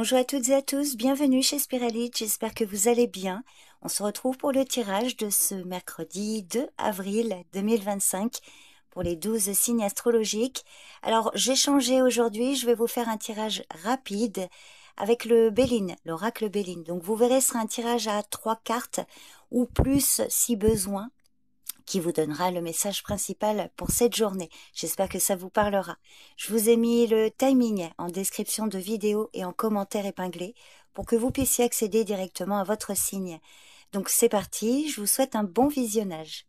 Bonjour à toutes et à tous, bienvenue chez Spiralite, j'espère que vous allez bien. On se retrouve pour le tirage de ce mercredi 2 avril 2025 pour les 12 signes astrologiques. Alors j'ai changé aujourd'hui, je vais vous faire un tirage rapide avec le Béline, l'oracle Béline. Donc vous verrez, ce sera un tirage à 3 cartes ou plus si besoin, qui vous donnera le message principal pour cette journée. J'espère que ça vous parlera. Je vous ai mis le timing en description de vidéo et en commentaire épinglé pour que vous puissiez accéder directement à votre signe. Donc c'est parti, je vous souhaite un bon visionnage.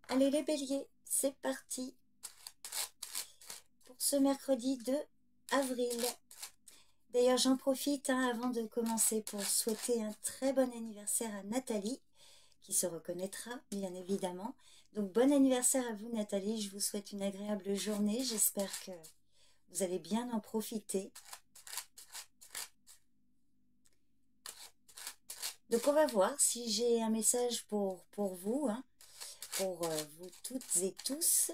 Allez les béliers, c'est parti pour ce mercredi 2 avril. D'ailleurs j'en profite avant de commencer pour souhaiter un très bon anniversaire à Nathalie, qui se reconnaîtra, bien évidemment. Donc, bon anniversaire à vous, Nathalie. Je vous souhaite une agréable journée. J'espère que vous allez bien en profiter. Donc, on va voir si j'ai un message pour vous, pour vous toutes et tous.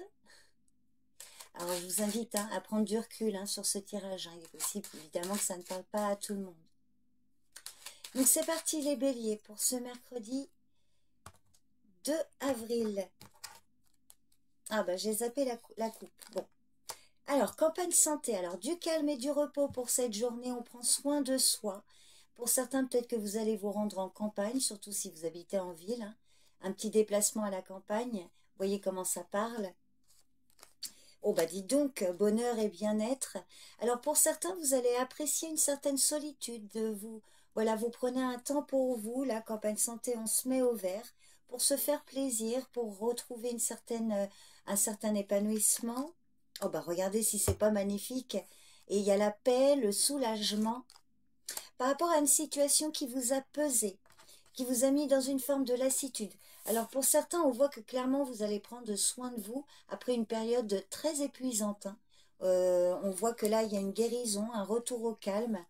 Alors, je vous invite à prendre du recul sur ce tirage. Il est possible, évidemment, que ça ne parle pas à tout le monde. Donc, c'est parti, les béliers, pour ce mercredi 2 avril. Ah, bah, j'ai zappé la coupe. Bon. Alors, campagne santé. Alors, du calme et du repos pour cette journée. On prend soin de soi. Pour certains, peut-être que vous allez vous rendre en campagne, surtout si vous habitez en ville. Un petit déplacement à la campagne. Vous voyez comment ça parle. Oh, bah dis donc, bonheur et bien-être. Alors, pour certains, vous allez apprécier une certaine solitude. Voilà, vous prenez un temps pour vous. La campagne santé, on se met au vert pour se faire plaisir, pour retrouver un certain épanouissement. Oh bah regardez si c'est pas magnifique. Et il y a la paix, le soulagement par rapport à une situation qui vous a pesé, qui vous a mis dans une forme de lassitude. Alors pour certains, on voit que clairement vous allez prendre soin de vous après une période très épuisante. On voit que là, il y a une guérison, un retour au calme.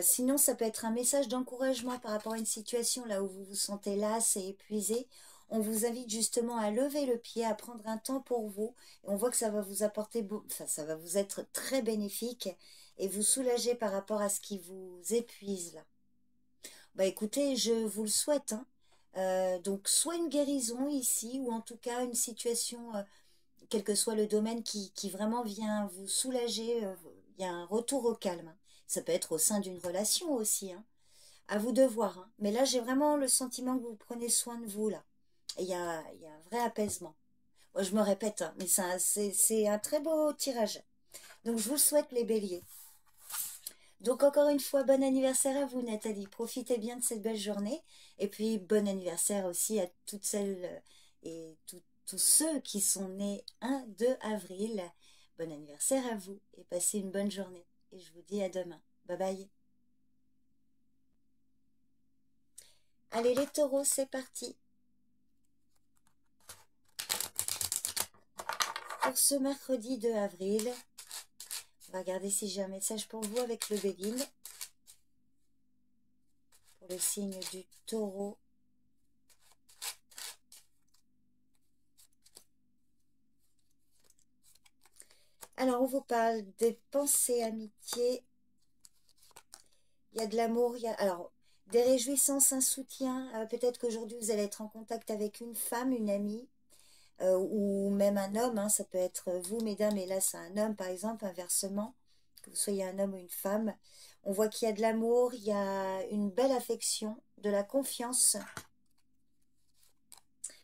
Sinon, ça peut être un message d'encouragement par rapport à une situation là où vous vous sentez lasse et épuisé. On vous invite justement à lever le pied, à prendre un temps pour vous. Et on voit que ça va vous apporter, enfin, ça va vous être très bénéfique et vous soulager par rapport à ce qui vous épuise là. Bah écoutez, je vous le souhaite. Donc soit une guérison ici, ou en tout cas une situation, quel que soit le domaine qui vraiment vient vous soulager, il y a un retour au calme. Ça peut être au sein d'une relation aussi, à vous de voir. Mais là, j'ai vraiment le sentiment que vous prenez soin de vous, là. Et il y a un vrai apaisement. Moi, je me répète, mais c'est un très beau tirage. Donc, je vous le souhaite, les béliers. Donc, encore une fois, bon anniversaire à vous, Nathalie. Profitez bien de cette belle journée. Et puis, bon anniversaire aussi à toutes celles et tous ceux qui sont nés 1-2 avril. Bon anniversaire à vous et passez une bonne journée. Et je vous dis à demain. Bye bye. Allez, les taureaux, c'est parti. Pour ce mercredi 2 avril, on va regarder si j'ai un message pour vous avec le Béline. Pour le signe du taureau. Alors, on vous parle des pensées, amitié. Il y a de l'amour, alors, des réjouissances, un soutien. Peut-être qu'aujourd'hui, vous allez être en contact avec une femme, une amie, ou même un homme. Ça peut être vous, mesdames, et là, c'est un homme, par exemple, inversement, que vous soyez un homme ou une femme. On voit qu'il y a de l'amour, il y a une belle affection, de la confiance.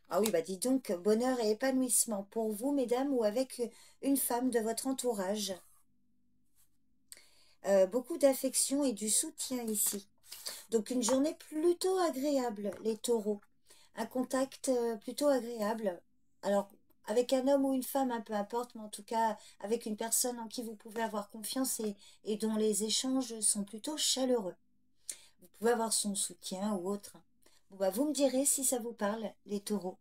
Ah oui, bah dis donc, bonheur et épanouissement pour vous, mesdames, ou avec une femme de votre entourage. Beaucoup d'affection et du soutien ici. Donc une journée plutôt agréable, les taureaux. Un contact plutôt agréable. Alors, avec un homme ou une femme, peu importe, mais en tout cas, avec une personne en qui vous pouvez avoir confiance et dont les échanges sont plutôt chaleureux. Vous pouvez avoir son soutien ou autre. Bon, bah, vous me direz si ça vous parle, les taureaux.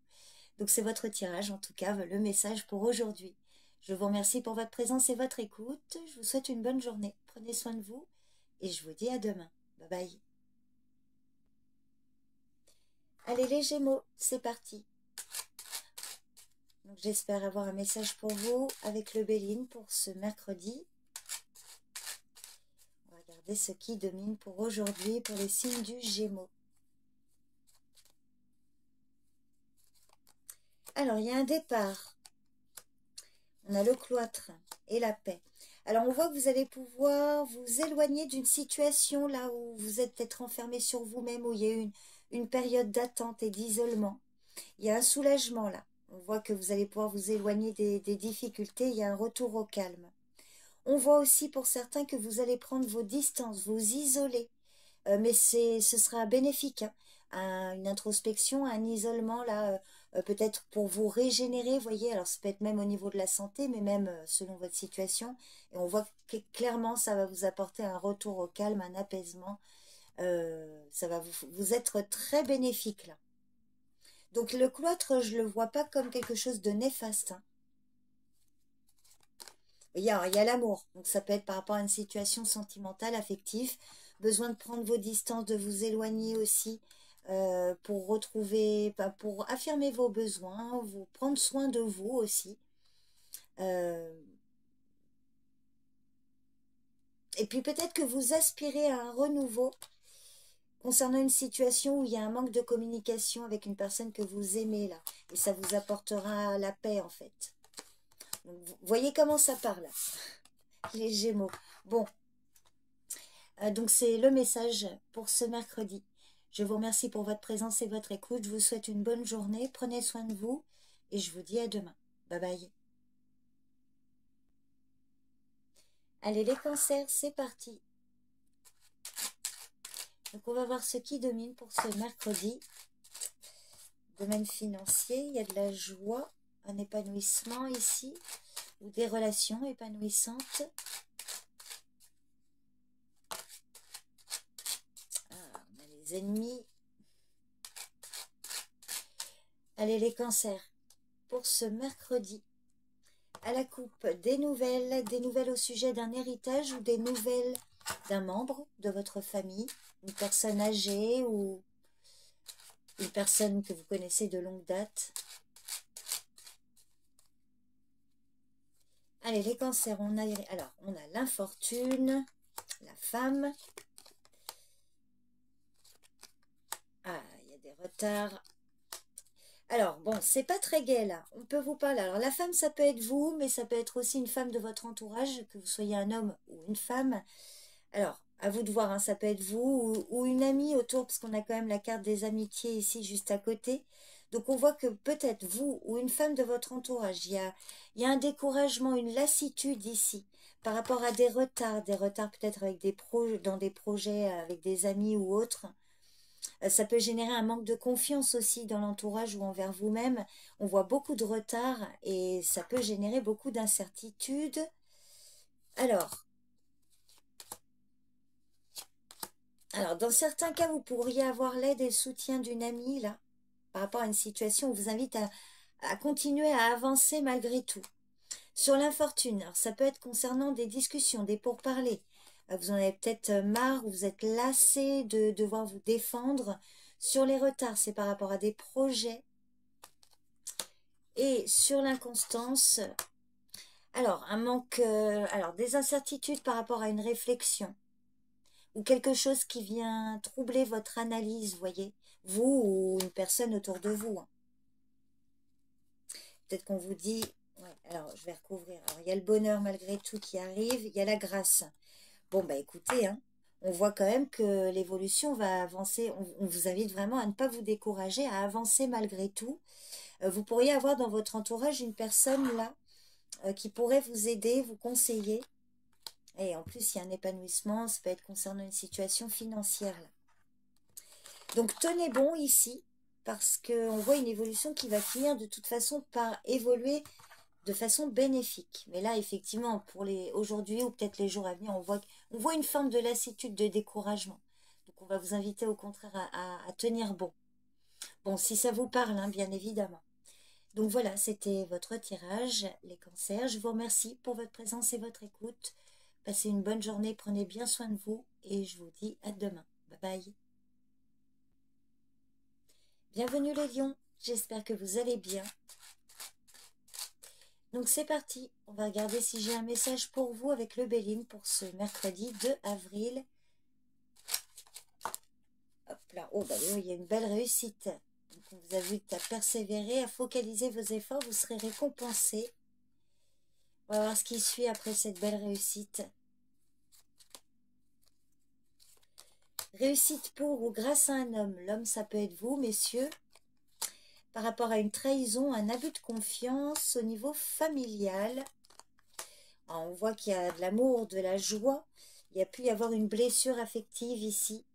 Donc c'est votre tirage, en tout cas, le message pour aujourd'hui. Je vous remercie pour votre présence et votre écoute. Je vous souhaite une bonne journée. Prenez soin de vous et je vous dis à demain. Bye bye. Allez les Gémeaux, c'est parti. Donc j'espère avoir un message pour vous avec le Béline pour ce mercredi. Regardez ce qui domine pour aujourd'hui, pour les signes du Gémeaux. Alors, il y a un départ. On a le cloître et la paix. Alors, on voit que vous allez pouvoir vous éloigner d'une situation là où vous êtes peut-être enfermé sur vous-même, où il y a eu une période d'attente et d'isolement. Il y a un soulagement là. On voit que vous allez pouvoir vous éloigner des difficultés. Il y a un retour au calme. On voit aussi pour certains que vous allez prendre vos distances, vous isoler. Mais ce sera bénéfique, hein. Une introspection, un isolement là, peut-être pour vous régénérer, vous voyez. Alors ça peut être même au niveau de la santé, mais même selon votre situation. Et on voit que clairement ça va vous apporter un retour au calme, un apaisement. Ça va vous être très bénéfique là. Donc le cloître, je ne le vois pas comme quelque chose de néfaste, hein. Il y a l'amour, donc ça peut être par rapport à une situation sentimentale, affective, besoin de prendre vos distances, de vous éloigner aussi, pour retrouver, pour affirmer vos besoins, vous prendre soin de vous aussi. Et puis peut-être que vous aspirez à un renouveau concernant une situation où il y a un manque de communication avec une personne que vous aimez là, et ça vous apportera la paix en fait. Donc, vous voyez comment ça parle, les Gémeaux. Bon, donc c'est le message pour ce mercredi. Je vous remercie pour votre présence et votre écoute. Je vous souhaite une bonne journée. Prenez soin de vous et je vous dis à demain. Bye bye. Allez les cancers, c'est parti. Donc on va voir ce qui domine pour ce mercredi. Domaine financier, il y a de la joie, un épanouissement ici, ou des relations épanouissantes. On a les ennemis. Allez les cancers, pour ce mercredi, à la coupe, des nouvelles au sujet d'un héritage ou des nouvelles d'un membre de votre famille, une personne âgée ou une personne que vous connaissez de longue date. Allez les cancers, on a l'infortune, la femme. Ah, il y a des retards. Alors, bon, c'est pas très gai, là. On peut vous parler. Alors, la femme, ça peut être vous, mais ça peut être aussi une femme de votre entourage, que vous soyez un homme ou une femme. Alors, à vous de voir, hein, ça peut être vous ou une amie autour, parce qu'on a quand même la carte des amitiés ici, juste à côté. Donc, on voit que peut-être vous ou une femme de votre entourage, il y a un découragement, une lassitude ici, par rapport à des retards peut-être avec dans des projets avec des amis ou autres. Ça peut générer un manque de confiance aussi dans l'entourage ou envers vous-même. On voit beaucoup de retard et ça peut générer beaucoup d'incertitudes. Alors, dans certains cas, vous pourriez avoir l'aide et le soutien d'une amie, là, par rapport à une situation. On vous invite à continuer à avancer malgré tout. Sur l'infortune, alors ça peut être concernant des discussions, des pourparlers. Vous en avez peut-être marre, vous êtes lassé de devoir vous défendre. Sur les retards, c'est par rapport à des projets. Et sur l'inconstance, alors un manque, des incertitudes par rapport à une réflexion ou quelque chose qui vient troubler votre analyse, vous voyez, vous ou une personne autour de vous, hein. Peut-être qu'on vous dit, ouais, alors je vais recouvrir. Alors il y a le bonheur malgré tout qui arrive, il y a la grâce. Bon bah écoutez, hein, on voit quand même que l'évolution va avancer. On vous invite vraiment à ne pas vous décourager, à avancer malgré tout. Vous pourriez avoir dans votre entourage une personne là qui pourrait vous aider, vous conseiller. Et en plus, il y a un épanouissement, ça peut être concernant une situation financière là. Donc tenez bon ici, parce qu'on voit une évolution qui va finir de toute façon par évoluer de façon bénéfique. Mais là, effectivement, pour aujourd'hui ou peut-être les jours à venir, on voit une forme de lassitude, de découragement. Donc on va vous inviter au contraire à tenir bon. Bon, si ça vous parle, hein, bien évidemment. Donc voilà, c'était votre tirage, les cancers. Je vous remercie pour votre présence et votre écoute. Passez une bonne journée, prenez bien soin de vous et je vous dis à demain. Bye bye. Bienvenue les lions, j'espère que vous allez bien. Donc c'est parti, on va regarder si j'ai un message pour vous avec le Béline pour ce mercredi 2 avril là. Oh, bah, il y a une belle réussite. Donc, on vous invite à persévérer, à focaliser vos efforts. Vous serez récompensé. On va voir ce qui suit après cette belle réussite. Réussite pour ou grâce à un homme. L'homme, ça peut être vous, messieurs. Par rapport à une trahison, un abus de confiance au niveau familial. Alors, on voit qu'il y a de l'amour, de la joie. Il y a pu y avoir une blessure affective ici.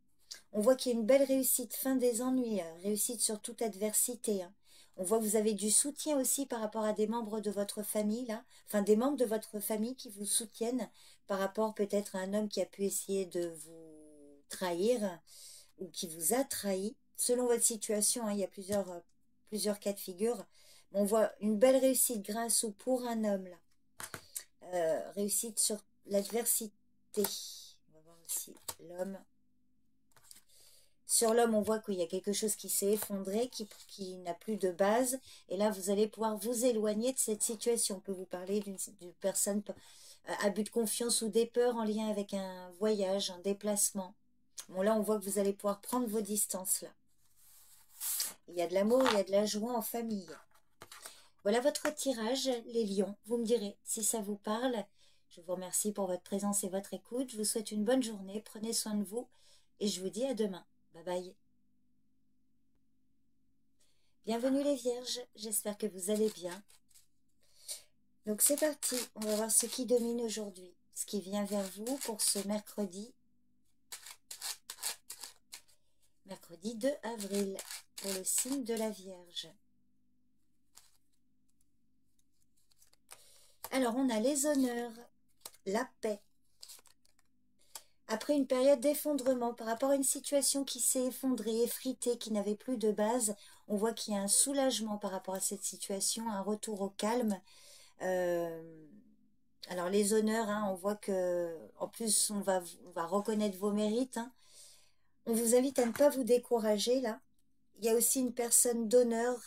On voit qu'il y a une belle réussite, fin des ennuis, réussite sur toute adversité. Hein. On voit que vous avez du soutien aussi par rapport à des membres de votre famille, là. Enfin, des membres de votre famille qui vous soutiennent par rapport peut-être à un homme qui a pu essayer de vous trahir ou qui vous a trahi. Selon votre situation, hein, il y a plusieurs cas de figure. On voit une belle réussite grâce ou pour un homme, là. Réussite sur l'adversité. On va voir aussi l'homme. Sur l'homme, on voit qu'il y a quelque chose qui s'est effondré, qui n'a plus de base. Et là, vous allez pouvoir vous éloigner de cette situation. On peut vous parler d'une personne abus de confiance ou des peurs en lien avec un voyage, un déplacement. Bon, là, on voit que vous allez pouvoir prendre vos distances, là. Il y a de l'amour, il y a de la joie en famille. Voilà votre tirage, les lions. Vous me direz si ça vous parle. Je vous remercie pour votre présence et votre écoute. Je vous souhaite une bonne journée. Prenez soin de vous. Et je vous dis à demain. Bye bye. Bienvenue les vierges. J'espère que vous allez bien. Donc c'est parti. On va voir ce qui domine aujourd'hui. Ce qui vient vers vous pour ce mercredi. Mercredi 2 avril. Pour le signe de la Vierge. Alors, on a les honneurs, la paix. Après une période d'effondrement par rapport à une situation qui s'est effondrée, effritée, qui n'avait plus de base, on voit qu'il y a un soulagement par rapport à cette situation, un retour au calme. Alors, les honneurs, hein, on voit que, en plus, on va reconnaître vos mérites. Hein. On vous invite à ne pas vous décourager, là. Il y a aussi une personne d'honneur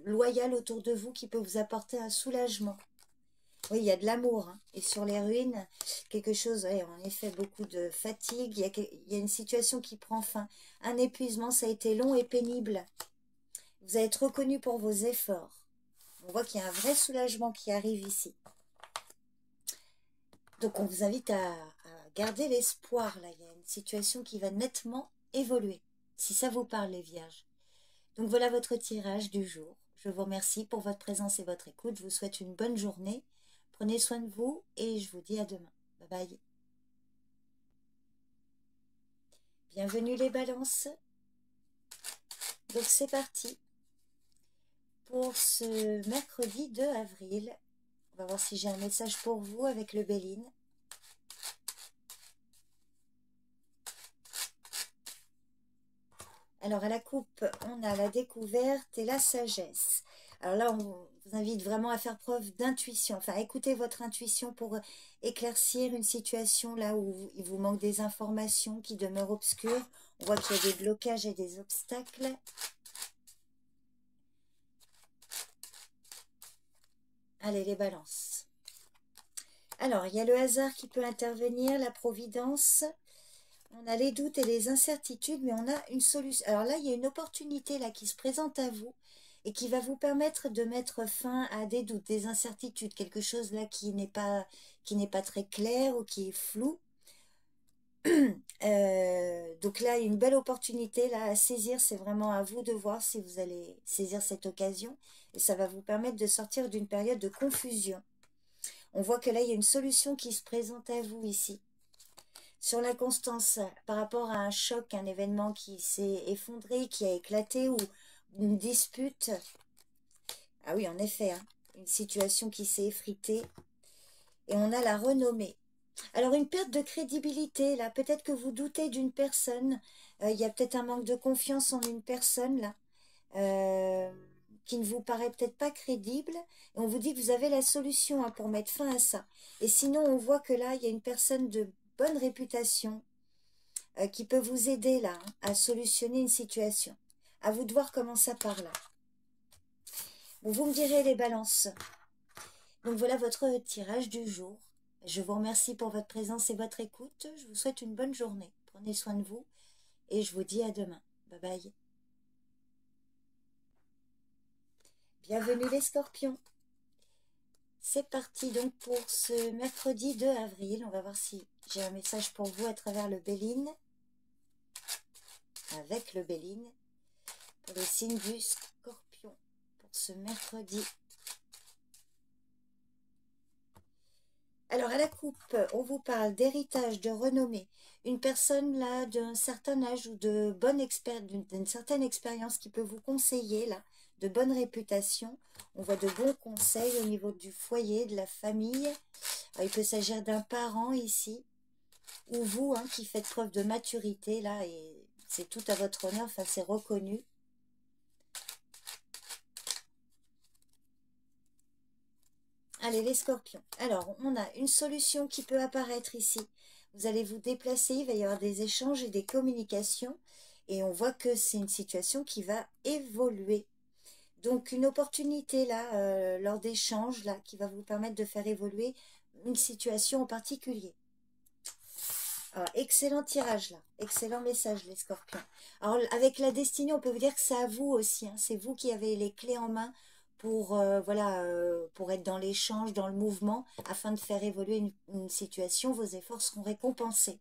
loyale autour de vous qui peut vous apporter un soulagement. Oui, il y a de l'amour. Hein. Et sur les ruines, quelque chose, ouais, en effet, beaucoup de fatigue. Il y a une situation qui prend fin. Un épuisement, ça a été long et pénible. Vous allez être reconnu pour vos efforts. On voit qu'il y a un vrai soulagement qui arrive ici. Donc, on vous invite à garder l'espoir. Là, il y a une situation qui va nettement évoluer. Si ça vous parle, les vierges. Donc, voilà votre tirage du jour. Je vous remercie pour votre présence et votre écoute. Je vous souhaite une bonne journée. Prenez soin de vous et je vous dis à demain. Bye bye. Bienvenue les balances. Donc c'est parti pour ce mercredi 2 avril. On va voir si j'ai un message pour vous avec le Béline. Alors à la coupe, on a la découverte et la sagesse. Alors là, on vous invite vraiment à faire preuve d'intuition. Enfin, écoutez votre intuition pour éclaircir une situation là où il vous manque des informations qui demeurent obscures. On voit qu'il y a des blocages et des obstacles. Allez, les balances. Alors, il y a le hasard qui peut intervenir, la providence. On a les doutes et les incertitudes, mais on a une solution. Alors là, il y a une opportunité là qui se présente à vous et qui va vous permettre de mettre fin à des doutes, des incertitudes, quelque chose là qui n'est pas très clair ou qui est flou. Donc là, il y a une belle opportunité là à saisir. C'est vraiment à vous de voir si vous allez saisir cette occasion. Et ça va vous permettre de sortir d'une période de confusion. On voit que là, il y a une solution qui se présente à vous ici. Sur la constance, par rapport à un choc, un événement qui s'est effondré, qui a éclaté, ou une dispute. Ah oui, en effet, hein, une situation qui s'est effritée. Et on a la renommée. Alors, une perte de crédibilité, là. Peut-être que vous doutez d'une personne. Il y a peut-être un manque de confiance en une personne, là. Qui ne vous paraît peut-être pas crédible. Et on vous dit que vous avez la solution hein, pour mettre fin à ça. Et sinon, on voit que là, il y a une personne de bonne réputation qui peut vous aider là hein, à solutionner une situation. À vous de voir comment ça part là. Bon, vous me direz les balances. Donc voilà votre tirage du jour. Je vous remercie pour votre présence et votre écoute. Je vous souhaite une bonne journée. Prenez soin de vous et je vous dis à demain. Bye bye. Bienvenue les scorpions. C'est parti donc pour ce mercredi 2 avril. On va voir si j'ai un message pour vous à travers le Béline. Avec le Béline. Pour les signes du scorpion. Pour ce mercredi. Alors à la coupe, on vous parle d'héritage, de renommée. Une personne là d'un certain âge ou de d'une certaine expérience qui peut vous conseiller là, de bonne réputation. On voit de bons conseils au niveau du foyer, de la famille. Alors, il peut s'agir d'un parent ici, ou vous hein, qui faites preuve de maturité là, et c'est tout à votre honneur, enfin c'est reconnu. Allez les scorpions, alors on a une solution qui peut apparaître ici. Vous allez vous déplacer, il va y avoir des échanges et des communications, et on voit que c'est une situation qui va évoluer. Donc une opportunité là, lors d'échanges là, qui va vous permettre de faire évoluer une situation en particulier. Alors, excellent tirage là, excellent message les scorpions. Alors avec la destinée, on peut vous dire que c'est à vous aussi, hein. C'est vous qui avez les clés en main pour, voilà, pour être dans l'échange, dans le mouvement, afin de faire évoluer une situation. Vos efforts seront récompensés.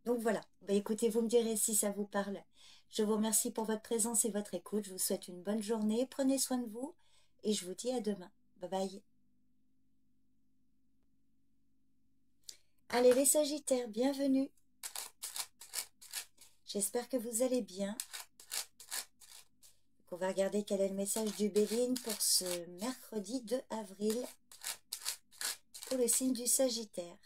Donc voilà, bah, écoutez, vous me direz si ça vous parle. Je vous remercie pour votre présence et votre écoute. Je vous souhaite une bonne journée. Prenez soin de vous et je vous dis à demain. Bye bye. Allez les Sagittaires, bienvenue. J'espère que vous allez bien. Donc on va regarder quel est le message du Béline pour ce mercredi 2 avril pour le signe du Sagittaire.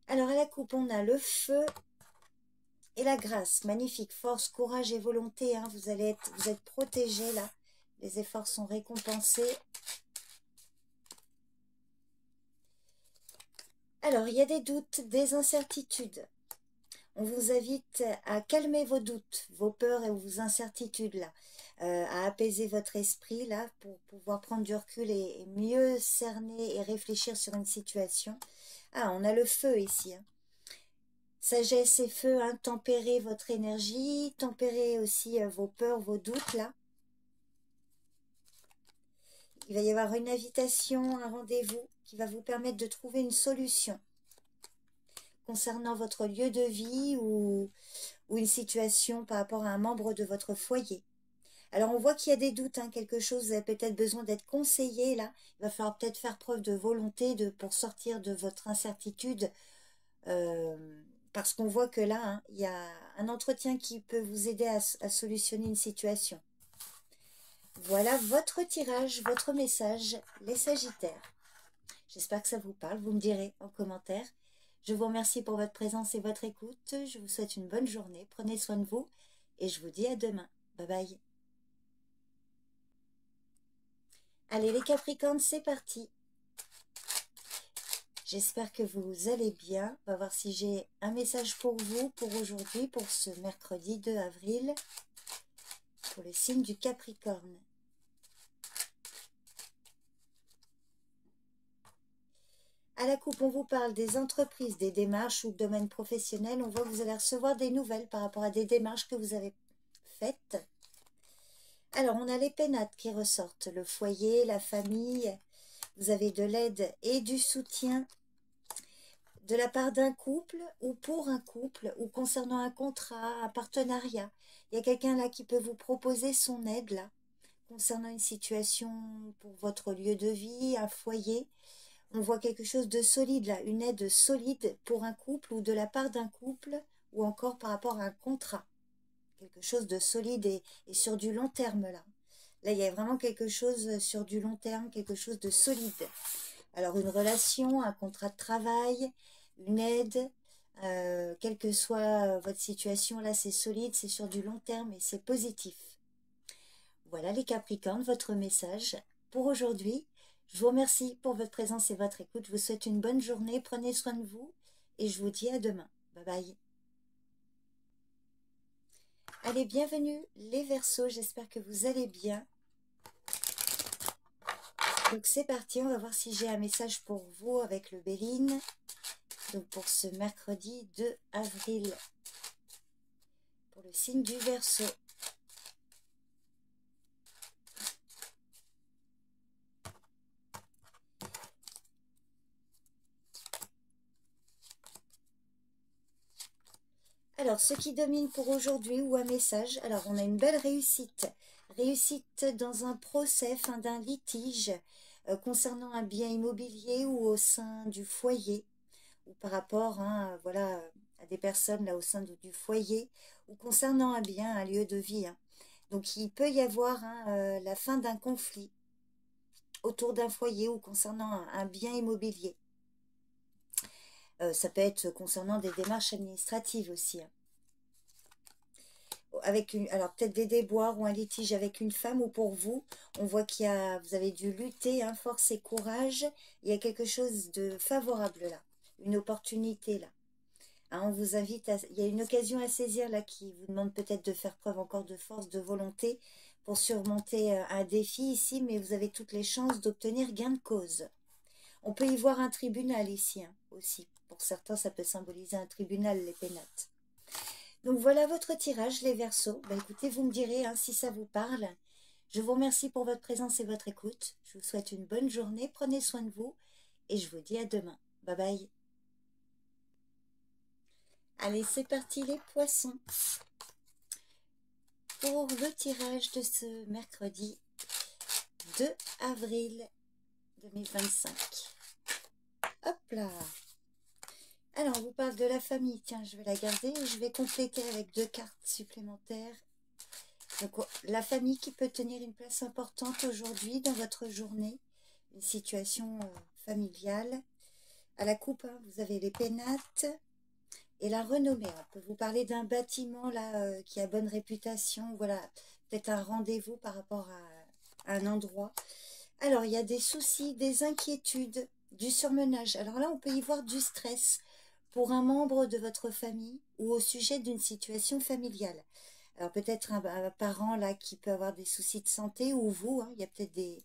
Alors à la coupe, on a le feu et la grâce. Magnifique, force, courage et volonté. Hein. Vous êtes protégés là. Les efforts sont récompensés. Alors, il y a des doutes, des incertitudes. On vous invite à calmer vos doutes, vos peurs et vos incertitudes là, à apaiser votre esprit là pour pouvoir prendre du recul et mieux cerner et réfléchir sur une situation. Ah, on a le feu ici. Hein. Sagesse et feu, hein, tempérez votre énergie, tempérez aussi vos peurs, vos doutes là. Il va y avoir une invitation, un rendez-vous qui va vous permettre de trouver une solution concernant votre lieu de vie ou une situation par rapport à un membre de votre foyer. Alors on voit qu'il y a des doutes, hein, quelque chose a peut-être besoin d'être conseillé là. Il va falloir peut-être faire preuve de volonté pour sortir de votre incertitude. Parce qu'on voit que là, hein, il y a un entretien qui peut vous aider à solutionner une situation. Voilà votre tirage, votre message, les Sagittaires. J'espère que ça vous parle, vous me direz en commentaire. Je vous remercie pour votre présence et votre écoute. Je vous souhaite une bonne journée. Prenez soin de vous et je vous dis à demain. Bye bye. Allez les Capricornes, c'est parti. J'espère que vous allez bien. On va voir si j'ai un message pour vous pour aujourd'hui, pour ce mercredi 2 avril, pour le signe du Capricorne. À la coupe, on vous parle des entreprises, des démarches ou le domaine professionnel. On voit que vous allez recevoir des nouvelles par rapport à des démarches que vous avez faites. Alors, on a les pénates qui ressortent, le foyer, la famille. Vous avez de l'aide et du soutien de la part d'un couple ou pour un couple ou concernant un contrat, un partenariat. Il y a quelqu'un là qui peut vous proposer son aide là, concernant une situation pour votre lieu de vie, un foyer. On voit quelque chose de solide là, une aide solide pour un couple ou de la part d'un couple ou encore par rapport à un contrat. Quelque chose de solide et sur du long terme là. Là, il y a vraiment quelque chose sur du long terme, quelque chose de solide. Alors, une relation, un contrat de travail, une aide, quelle que soit votre situation, là, c'est solide, c'est sur du long terme et c'est positif. Voilà les Capricornes, votre message pour aujourd'hui. Je vous remercie pour votre présence et votre écoute. Je vous souhaite une bonne journée. Prenez soin de vous et je vous dis à demain. Bye bye. Allez, bienvenue les Verseaux. J'espère que vous allez bien. Donc c'est parti. On va voir si j'ai un message pour vous avec le Béline. Donc pour ce mercredi 2 avril, pour le signe du Verseau. Alors, ce qui domine pour aujourd'hui ou un message, alors on a une belle réussite. Réussite dans un procès, fin d'un litige concernant un bien immobilier ou au sein du foyer, ou par rapport voilà, à des personnes là au sein du foyer, ou concernant un bien, un lieu de vie. Donc, il peut y avoir la fin d'un conflit autour d'un foyer ou concernant un bien immobilier. Ça peut être concernant des démarches administratives aussi. Avec alors peut-être des déboires ou un litige avec une femme, ou pour vous, on voit vous avez dû lutter, force et courage. Il y a quelque chose de favorable là, une opportunité là. On vous invite il y a une occasion à saisir là qui vous demande peut-être de faire preuve encore de force, de volonté pour surmonter un défi ici, mais vous avez toutes les chances d'obtenir gain de cause. On peut y voir un tribunal ici aussi. Pour certains, ça peut symboliser un tribunal, les pénates. Donc voilà votre tirage, les Verseaux. Écoutez, vous me direz si ça vous parle. Je vous remercie pour votre présence et votre écoute. Je vous souhaite une bonne journée. Prenez soin de vous et je vous dis à demain. Bye bye. Allez, c'est parti les poissons. Pour le tirage de ce mercredi 2 avril 2025. Hop là. Alors, on vous parle de la famille. Tiens, je vais la garder et je vais compléter avec 2 cartes supplémentaires. Donc, la famille qui peut tenir une place importante aujourd'hui dans votre journée. Une situation familiale. À la coupe, vous avez les pénates et la renommée. On peut vous parler d'un bâtiment là qui a bonne réputation. Voilà, peut-être un rendez-vous par rapport à un endroit. Alors, il y a des soucis, des inquiétudes, du surmenage. Alors là, on peut y voir du stress pour un membre de votre famille ou au sujet d'une situation familiale. Alors peut-être un parent là qui peut avoir des soucis de santé, ou vous, il y a peut-être des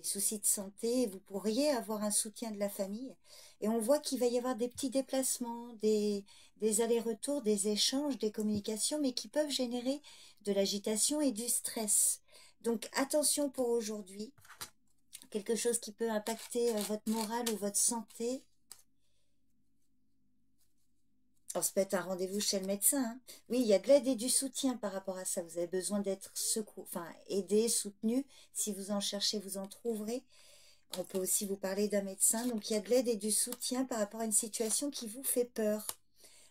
soucis de santé et vous pourriez avoir un soutien de la famille. Et on voit qu'il va y avoir des petits déplacements, des allers-retours, des échanges, des communications, mais qui peuvent générer de l'agitation et du stress. Donc attention pour aujourd'hui, quelque chose qui peut impacter votre morale ou votre santé. Alors, ça peut être un rendez-vous chez le médecin. Oui, il y a de l'aide et du soutien par rapport à ça. Vous avez besoin d'être aidé, soutenu. Si vous en cherchez, vous en trouverez. On peut aussi vous parler d'un médecin. Donc, il y a de l'aide et du soutien par rapport à une situation qui vous fait peur.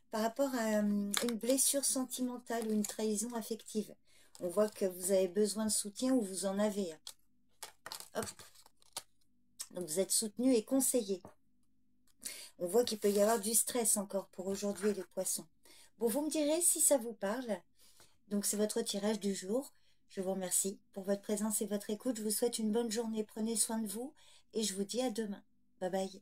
Par rapport à une blessure sentimentale ou une trahison affective. On voit que vous avez besoin de soutien ou vous en avez. Hop. Donc, vous êtes soutenu et conseillé. On voit qu'il peut y avoir du stress encore pour aujourd'hui, les poissons. Bon, vous me direz si ça vous parle. Donc, c'est votre tirage du jour. Je vous remercie pour votre présence et votre écoute. Je vous souhaite une bonne journée. Prenez soin de vous et je vous dis à demain. Bye bye.